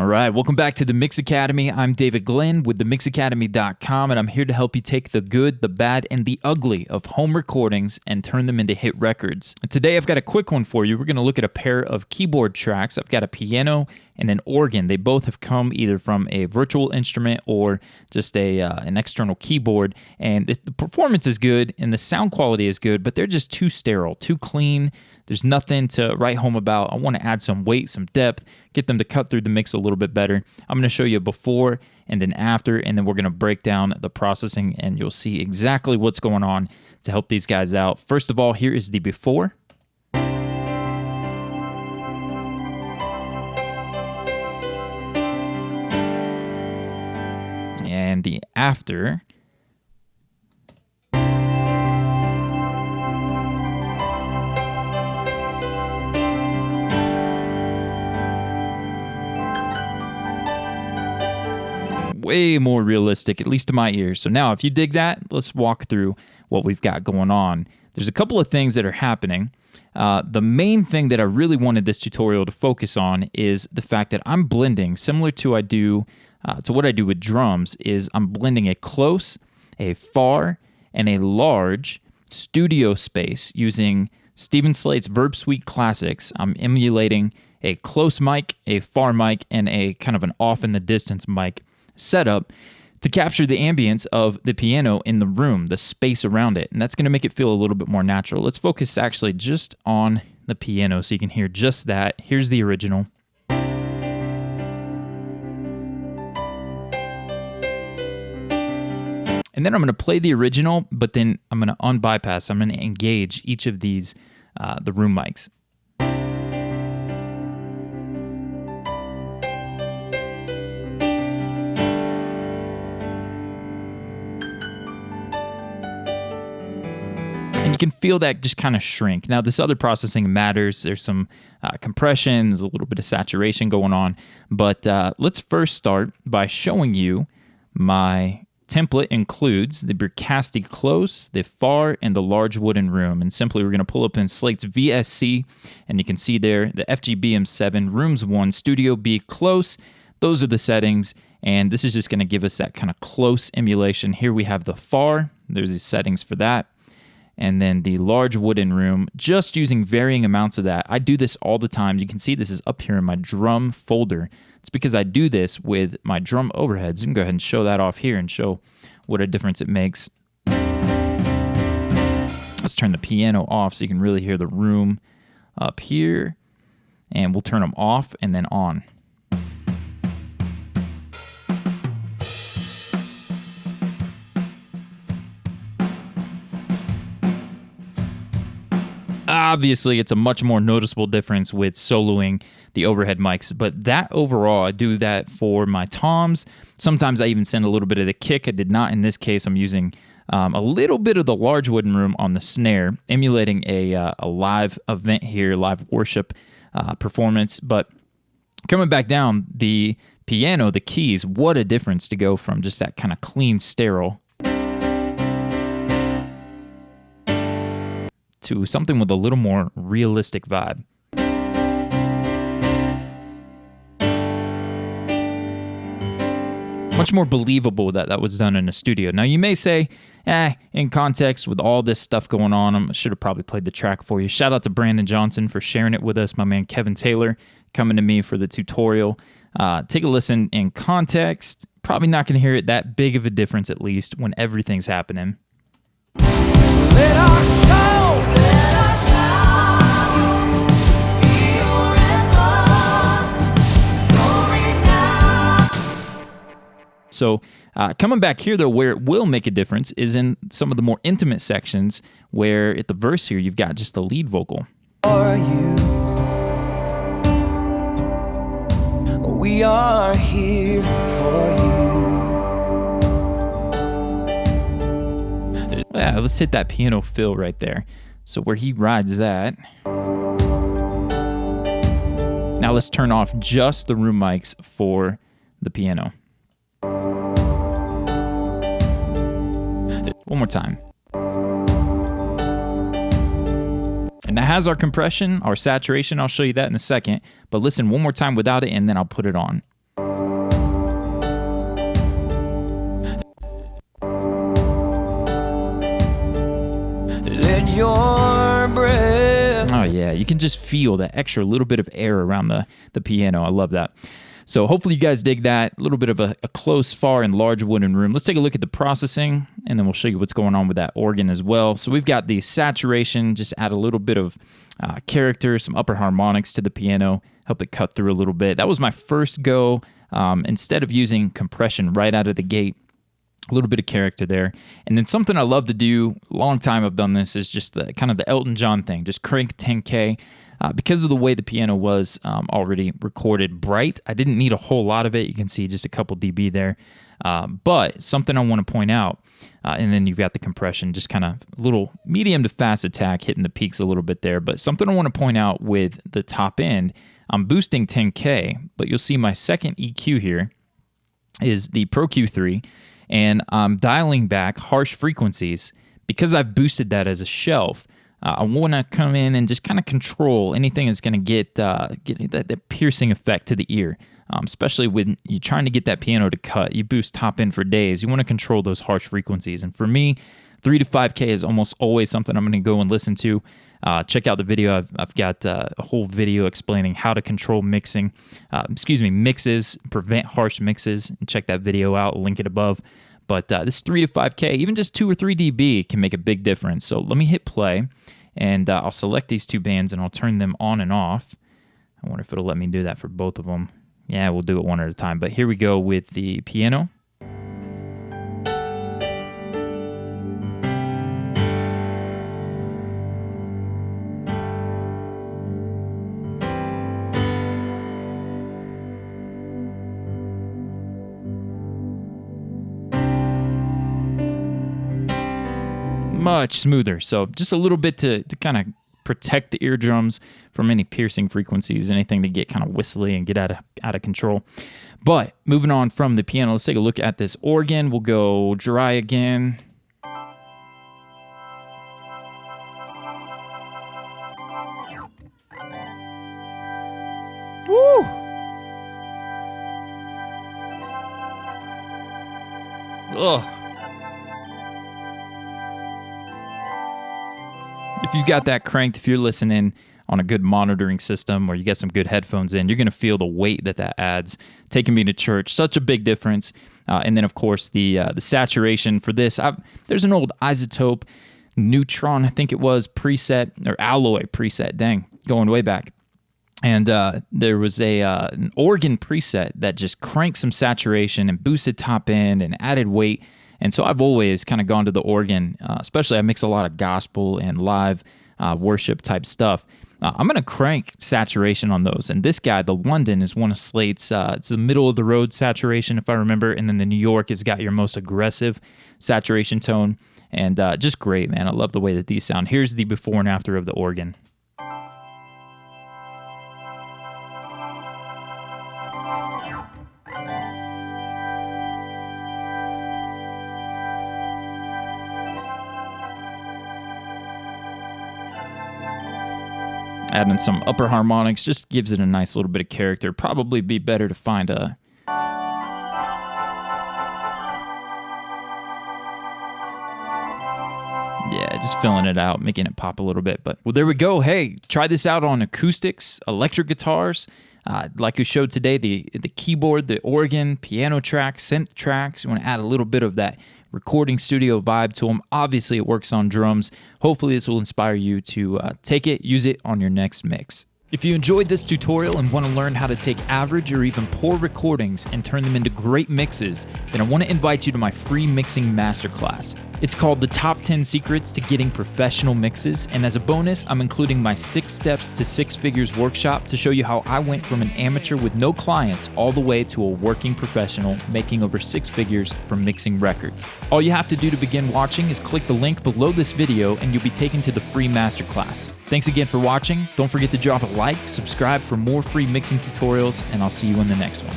All right, welcome back to the Mix Academy. I'm David Glenn with themixacademy.com, and I'm here to help you take the good, the bad, and the ugly of home recordings and turn them into hit records. And today I've got a quick one for you. We're going to look at a pair of keyboard tracks. I've got a piano and an organ. They both have come either from a virtual instrument or just an external keyboard, and the performance is good and the sound quality is good, but they're just too sterile, too clean. There's nothing to write home about. I want to add some weight, some depth, get them to cut through the mix a little bit better. I'm going to show you a before and an after, and then we're going to break down the processing, and you'll see exactly what's going on to help these guys out. First of all, here is the before. And the after. Way more realistic, at least to my ears. So now, if you dig that, let's walk through what we've got going on. There's a couple of things that are happening. The main thing that I really wanted this tutorial to focus on is the fact that I'm blending, similar to what I do with drums, is I'm blending a close, a far, and a large studio space using Steven Slate's Verb Suite Classics. I'm emulating a close mic, a far mic, and a kind of an off in the distance mic setup to capture the ambience of the piano in the room, the space around it, and that's going to make it feel a little bit more natural. Let's focus actually just on the piano so you can hear just that. Here's the original. And then I'm going to play the original, but then I'm going to unbypass. I'm going to engage each of these, the room mics. And you can feel that just kind of shrink. Now, this other processing matters. There's some compression, there's a little bit of saturation going on. But let's first start by showing you my template includes the Bricasti close, the far, and the large wooden room. And simply, we're going to pull up in Slate's VSC, and you can see there the FGBM7 Rooms 1 Studio B close. Those are the settings, and this is just going to give us that kind of close emulation. Here we have the far. There's the settings for that. And then the large wooden room, just using varying amounts of that. I do this all the time. You can see this is up here in my drum folder. It's because I do this with my drum overheads. You can go ahead and show that off here and show what a difference it makes. Let's turn the piano off so you can really hear the room up here. And we'll turn them off and then on. Obviously, it's a much more noticeable difference with soloing the overhead mics, but that overall, I do that for my toms. Sometimes I even send a little bit of the kick. I did not in this case. I'm using a little bit of the large wooden room on the snare, emulating a live event here, live worship performance. But coming back down, the piano, the keys, what a difference to go from just that kind of clean, sterile to something with a little more realistic vibe. Much more believable that was done in a studio. Now, you may say, in context with all this stuff going on, I should have probably played the track for you. Shout out to Brandon Johnson for sharing it with us. My man Kevin Taylor coming to me for the tutorial. Take a listen in context. Probably not going to hear it that big of a difference, at least, when everything's happening. Let our soul, be your anthem, glory now. So coming back here, though, where it will make a difference is in some of the more intimate sections where at the verse here, you've got just the lead vocal. For you, we are here for you. Yeah, let's hit that piano fill right there. So where he rides that. Now let's turn off just the room mics for the piano. One more time. And that has our compression, our saturation. I'll show you that in a second. But listen one more time without it, and then I'll put it on. let your breath. Oh yeah, you can just feel that extra little bit of air around the piano. I love that. So hopefully you guys dig that. A little bit of a close, far, and large wooden room. Let's take a look at the processing, and then we'll show you what's going on with that organ as well. So we've got the saturation, just add a little bit of character, some upper harmonics to the piano, help it cut through a little bit. That was my first go. Instead of using compression right out of the gate, a little bit of character there. And then something I love to do, a long time I've done this, is just the kind of the Elton John thing, just crank 10K. Because of the way the piano was already recorded bright, I didn't need a whole lot of it. You can see just a couple dB there. But something I want to point out, and then you've got the compression, just kind of a little medium to fast attack, hitting the peaks a little bit there. But something I want to point out with the top end, I'm boosting 10K, but you'll see my second EQ here is the Pro Q3, and I'm dialing back harsh frequencies because I've boosted that as a shelf. I want to come in and just kind of control anything that's going to get that piercing effect to the ear, especially when you're trying to get that piano to cut. You boost top end for days. You want to control those harsh frequencies. And for me, 3 to 5K is almost always something I'm going to go and listen to. Check out the video. I've got a whole video explaining how to control mixes, prevent harsh mixes. And check that video out. I'll link it above. But this 3 to 5K, even just 2 or 3 dB can make a big difference. So let me hit play, and I'll select these two bands, and I'll turn them on and off. I wonder if it'll let me do that for both of them. Yeah, we'll do it one at a time. But here we go with the piano. Much smoother. So just a little bit to kind of protect the eardrums from any piercing frequencies, anything to get kind of whistly and get out of control. But moving on from the piano, let's take a look at this organ. We'll go dry again. Woo! Ugh. If you've got that cranked, if you're listening on a good monitoring system or you get some good headphones in, you're going to feel the weight that adds. Taking me to church, such a big difference. And then, of course, the saturation for this. There's an old Isotope Neutron, I think it was, preset, or Alloy preset, dang, going way back. And there was an organ preset that just cranked some saturation and boosted top end and added weight. And so I've always kind of gone to the organ, especially I mix a lot of gospel and live worship type stuff. I'm going to crank saturation on those. And this guy, the London, is one of Slate's, it's the middle of the road saturation, if I remember. And then the New York has got your most aggressive saturation tone. And just great, man. I love the way that these sound. Here's the before and after of the organ. Adding some upper harmonics just gives it a nice little bit of character. Probably be better to find a... Yeah, just filling it out, making it pop a little bit. But, well, there we go. Hey, try this out on acoustics, electric guitars. Like we showed today, the keyboard, the organ, piano tracks, synth tracks. You want to add a little bit of that recording studio vibe to them. Obviously, it works on drums. Hopefully, this will inspire you to take it, use it on your next mix. If you enjoyed this tutorial and want to learn how to take average or even poor recordings and turn them into great mixes, then I want to invite you to my free mixing masterclass. It's called The Top 10 Secrets to Getting Professional Mixes, and as a bonus, I'm including my 6 Steps to 6 Figures workshop to show you how I went from an amateur with no clients all the way to a working professional making over 6 figures from mixing records. All you have to do to begin watching is click the link below this video and you'll be taken to the free masterclass. Thanks again for watching. Don't forget to drop a like, subscribe for more free mixing tutorials, and I'll see you in the next one.